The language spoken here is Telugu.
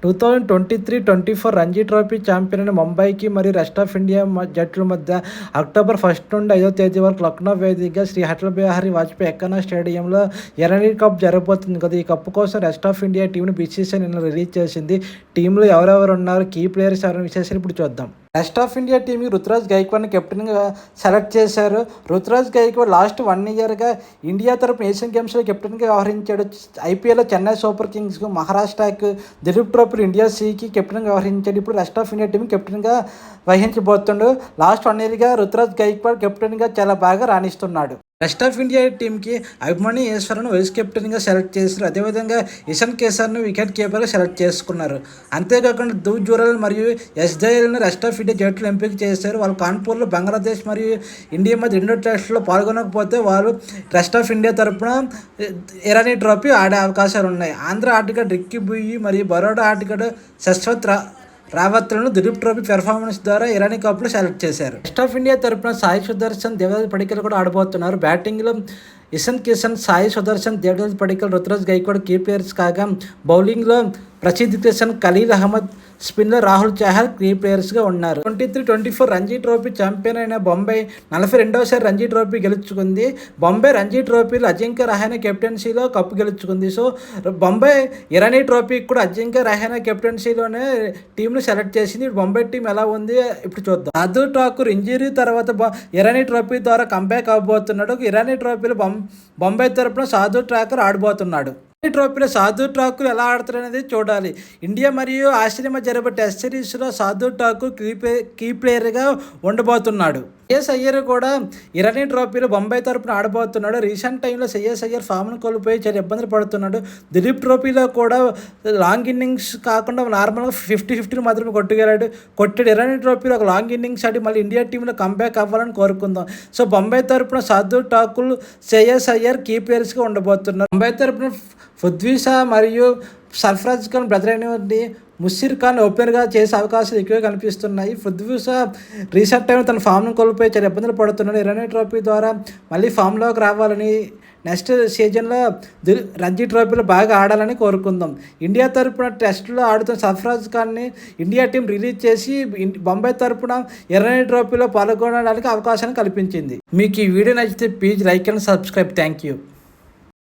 2023-24 రంజీ ట్రోఫీ ఛాంపియన్ అయిన ముంబైకి మరియు రెస్ట్ ఆఫ్ ఇండియా జట్ల మధ్య అక్టోబర్ 1 నుండి 5వ తేదీ వరకు లక్నో వేదికగా శ్రీ అటల్ బిహారీ వాజ్పేయి ఎకానా స్టేడియంలో ఎర్రనీ కప్ జరగబోతుంది కదా. ఈ కప్ కోసం రెస్ట్ ఆఫ్ ఇండియా టీంను బీసీసీఐ నిన్న రిలీజ్ చేసింది. టీంలో ఎవరెవరు ఉన్నారు, కీ ప్లేయర్స్ ఎవరైనా విశేషాలు ఇప్పుడు చూద్దాం. రెస్ట్ ఆఫ్ ఇండియా టీంకి రుతురాజ్ గైక్వాడ్ని కెప్టెన్గా సెలెక్ట్ చేశారు. రుతురాజ్ గైక్వాడ్ లాస్ట్ 1 ఇయర్గా ఇండియా తరపున ఏషియన్ గేమ్స్లో కెప్టెన్గా వ్యవహరించాడు. ఐపీఎల్లో చెన్నై సూపర్ కింగ్స్కు, మహారాష్ట్రకు, దిలీప్ ట్రోఫీ ఇండియా సీకి కెప్టెన్గా వ్యవహరించాడు. ఇప్పుడు రెస్ట్ ఆఫ్ ఇండియా టీం కెప్టెన్గా వహించబోతుండు. లాస్ట్ 1 ఇయర్గా రుతురాజ్ గైక్వాడ్ కెప్టెన్గా చాలా బాగా రాణిస్తున్నాడు. రెస్ట్ ఆఫ్ ఇండియా టీంకి అభిమాని ఈశ్వర్ను వైస్ కెప్టెన్గా సెలెక్ట్ చేశారు. అదేవిధంగా ఇషాన్ కిషన్ను వికెట్ కీపర్గా సెలెక్ట్ చేసుకున్నారు. అంతేకాకుండా ధ్రువ్ జురెల్ మరియు ఎస్ దయాల్ను రెస్ట్ ఆఫ్ ఇండియా జట్లు ఎంపిక చేశారు. వాళ్ళు కాన్పూర్లో బంగ్లాదేశ్ మరియు ఇండియా మధ్య 2 టెస్టుల్లో పాల్గొనకపోతే వాళ్ళు రెస్ట్ ఆఫ్ ఇండియా తరఫున ఇరానీ ట్రోఫీ ఆడే అవకాశాలు ఉన్నాయి. ఆంధ్ర ఆటగాడు రిక్కీ బుయ్యి మరియు బరోడా ఆటగాడు శశ్వత్ రావత్లను దిలీప్ ట్రోఫీ పెర్ఫార్మెన్స్ ద్వారా ఇరానీ కప్లో సెలెక్ట్ చేశారు. రెస్ట్ ఆఫ్ ఇండియా తరపున సాయి సుదర్శన్, దేవదత్ పడిక్కల్ కూడా ఆడబోతున్నారు. బ్యాటింగ్లో ఇషాన్ కిషన్, సాయి సుదర్శన్, దేవదత్ పడిక్కల్, రుతురాజ్ గైక్వాడ్ కీ ప్లేయర్స్ కాగా బౌలింగ్లో ప్రసిద్ధ్ కిషన్, ఖలీల్ అహ్మద్, స్పిన్లో రాహుల్ చహల్ కీ ప్లేయర్స్గా ఉన్నారు. 23-24 రంజీ ట్రోఫీ ఛాంపియన్ అయిన బొంబాయి 42వసారి రంజీ ట్రోఫీ గెలుచుకుంది. బొంబాయి రంజీ ట్రోఫీలో అజింక్య రహానే కెప్టెన్సీలో కప్పు గెలుచుకుంది. సో బొంబాయి ఇరానీ ట్రోఫీకి కూడా అజింక్య రహానే కెప్టెన్సీలోనే టీంను సెలెక్ట్ చేసింది. బొంబాయి టీం ఎలా ఉంది ఇప్పుడు చూద్దాం. శార్దూల్ ఠాకూర్ ఇంజరీ తర్వాత ఇరానీ ట్రోఫీ ద్వారా కంబ్యాక్ అవబోతున్నాడు. ఇరానీ ట్రోఫీలో బొంబాయి తరపున శార్దూల్ ఠాకూర్ ఆడబోతున్నాడు. ఈ ట్రోఫీలో శార్దూల్ ఠాకూర్ ఎలా ఆడుతారనేది చూడాలి. ఇండియా మరియు ఆస్ట్రేలియా మధ్య జరిగే టెస్ట్ సిరీస్లో శార్దూల్ ఠాకూర్ కీ ప్లేయర్గా ఉండబోతున్నాడు. శ్రేయస్ అయ్యర్ కూడా ఇరానీ ట్రోఫీలో బొంబాయి తరపున ఆడబోతున్నాడు. రీసెంట్ టైంలో శ్రేయస్ అయ్యర్ ఫామ్ను కోల్పోయి చాలా ఇబ్బందులు పడుతున్నాడు. దిలీప్ ట్రోఫీలో కూడా లాంగ్ ఇన్నింగ్స్ కాకుండా నార్మల్గా 50-50 మాత్రమే కొట్టాడు. ఇరానీ ట్రోఫీలో ఒక లాంగ్ ఇన్నింగ్స్ ఆడి మళ్ళీ ఇండియా టీంలో కంబ్యాక్ అవ్వాలని కోరుకుందాం. సో బొంబాయి తరపున శార్దూల్ ఠాకూర్, శ్రేయస్ అయ్యర్ కీ ప్లేయర్స్గా ఉండబోతున్నారు. బొంబాయి తరపున పృథ్వీ షా మరియు సర్ఫరాజ్ ఖాన్ బ్రదర్ అయినటువంటి ముషీర్ ఖాన్ ఓపెనర్గా చేసే అవకాశాలు ఎక్కువగా కనిపిస్తున్నాయి. పృథ్వీ షా రీసెంట్ టైంలో తన ఫామ్ను కోల్పోయి చాలా ఇబ్బందులు పడుతున్నాడు. ఇరానీ ట్రోఫీ ద్వారా మళ్ళీ ఫామ్లోకి రావాలని, నెక్స్ట్ సీజన్లో రంజీ ట్రోఫీలో బాగా ఆడాలని కోరుకుందాం. ఇండియా తరపున టెస్టులో ఆడుతున్న సర్ఫరాజ్ ఖాన్ని ఇండియా టీం రిలీజ్ చేసి బొంబాయి తరపున ఇరానీ ట్రోఫీలో పాల్గొనడానికి అవకాశాన్ని కల్పించింది. మీకు ఈ వీడియో నచ్చితే please like and subscribe. Thank you.